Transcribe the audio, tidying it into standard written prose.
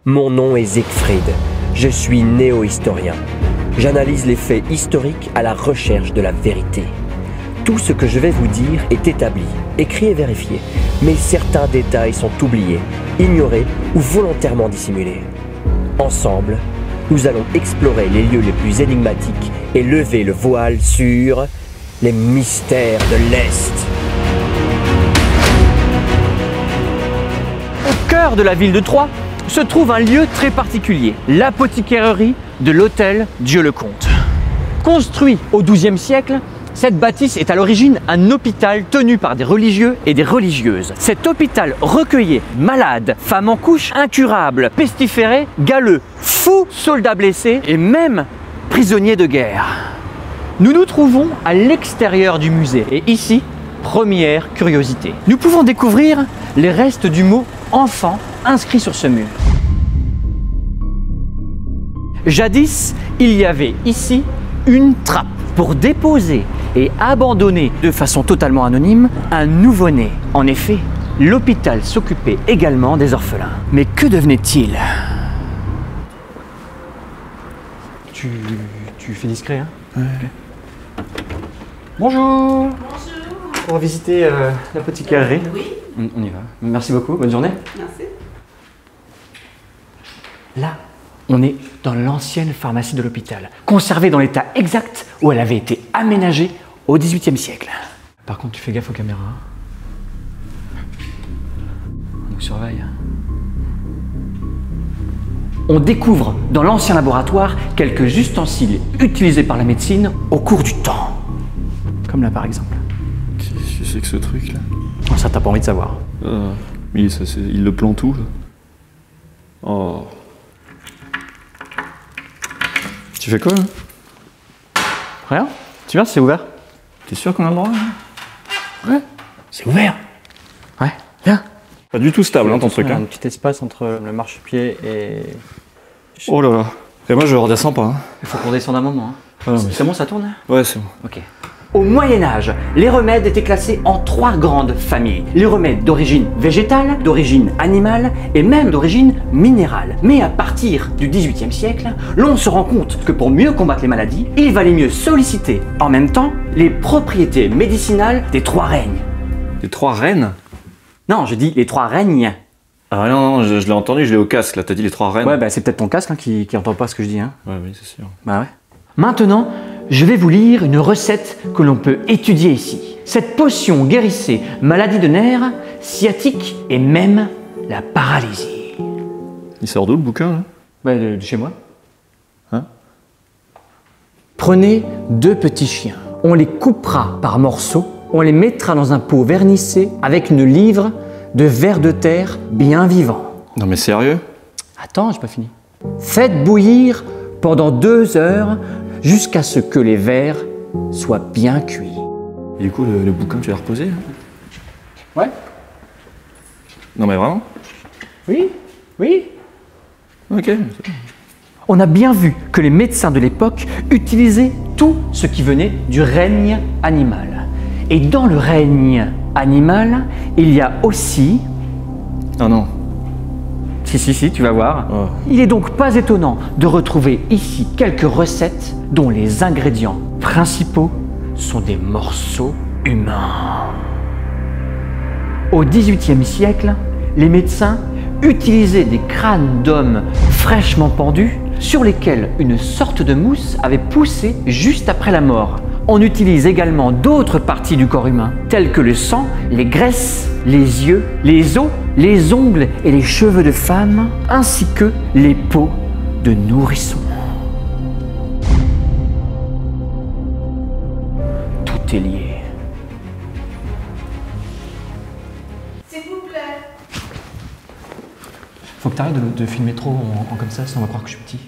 Mon nom est Siegfried. Je suis néo-historien. J'analyse les faits historiques à la recherche de la vérité. Tout ce que je vais vous dire est établi, écrit et vérifié, mais certains détails sont oubliés, ignorés ou volontairement dissimulés. Ensemble, nous allons explorer les lieux les plus énigmatiques et lever le voile sur les mystères de l'Est. Au cœur de la ville de Troyes se trouve un lieu très particulier, l'apothicaire de l'hôtel Dieu-le-Comte. Construit au XIIe siècle, cette bâtisse est à l'origine un hôpital tenu par des religieux et des religieuses. Cet hôpital recueillait malades, femmes en couche, incurables, pestiférés, galeux, fous, soldats blessés et même prisonniers de guerre. Nous nous trouvons à l'extérieur du musée et ici, première curiosité. Nous pouvons découvrir les restes du mot « enfant » inscrit sur ce mur. Jadis, il y avait ici une trappe pour déposer et abandonner de façon totalement anonyme un nouveau-né. En effet, l'hôpital s'occupait également des orphelins. Mais que devenait-il? Tu fais discret, hein? Ouais. Okay. Bonjour. Bonjour. On va visiter l'apothicaire. Oui. On y va. Merci beaucoup. Bonne journée. Merci. Là, on est dans l'ancienne pharmacie de l'hôpital, conservée dans l'état exact où elle avait été aménagée au XVIIIe siècle. Par contre, tu fais gaffe aux caméras. On nous surveille. On découvre dans l'ancien laboratoire quelques ustensiles utilisés par la médecine au cours du temps. Comme là par exemple. Qu'est-ce que c'est que ce truc là? Oh, ça t'as pas envie de savoir. Mais ça, il le plante où là? Oh. Tu fais quoi là? Rien. Tu viens, c'est ouvert. T'es sûr qu'on a le droit là? Ouais. C'est ouvert. Ouais, viens. Pas du tout stable hein, ton truc. Il y a Hein. un petit espace entre le marchepied et... Oh là là. Et moi je redescends pas. Hein. Il faut qu'on descende un moment. Hein. Ah, non, mais... C'est bon, ça tourne? Ouais, c'est bon. Ok. Au Moyen-Âge, les remèdes étaient classés en 3 grandes familles. Les remèdes d'origine végétale, d'origine animale et même d'origine minérale. Mais à partir du XVIIIe siècle, l'on se rend compte que pour mieux combattre les maladies, il valait mieux solliciter en même temps les propriétés médicinales des 3 règnes. Les 3 reines? Non, j'ai dit les 3 règnes. Ah non, je l'ai entendu, je l'ai au casque là, t'as dit les 3 reines. Ouais, bah c'est peut-être ton casque hein, qui entend pas ce que je dis. Hein. Ouais, oui, c'est sûr. Bah ouais. Maintenant, je vais vous lire une recette que l'on peut étudier ici. Cette potion guérissait maladie de nerfs, sciatique et même la paralysie. Il sort d'où le bouquin là? Bah de chez moi. Hein? Prenez 2 petits chiens. On les coupera par morceaux. On les mettra dans un pot vernissé avec une livre de vers de terre bien vivant. Non mais sérieux? Attends, j'ai pas fini. Faites bouillir pendant 2 heures jusqu'à ce que les vers soient bien cuits. Et du coup le bouquin tu l'as reposé là? Ouais. Non mais vraiment? Oui, oui. Ok. On a bien vu que les médecins de l'époque utilisaient tout ce qui venait du règne animal. Et dans le règne animal, il y a aussi... Ah non. Si, tu vas voir. Oh. Il n'est donc pas étonnant de retrouver ici quelques recettes dont les ingrédients principaux sont des morceaux humains. Au XVIIIe siècle, les médecins utilisaient des crânes d'hommes fraîchement pendus sur lesquels une sorte de mousse avait poussé juste après la mort. On utilise également d'autres parties du corps humain, telles que le sang, les graisses, les yeux, les os, les ongles et les cheveux de femmes, ainsi que les peaux de nourrissons. Tout est lié. S'il vous plaît. Faut que tu arrêtes de filmer trop en comme ça, sinon on va croire que je suis petit.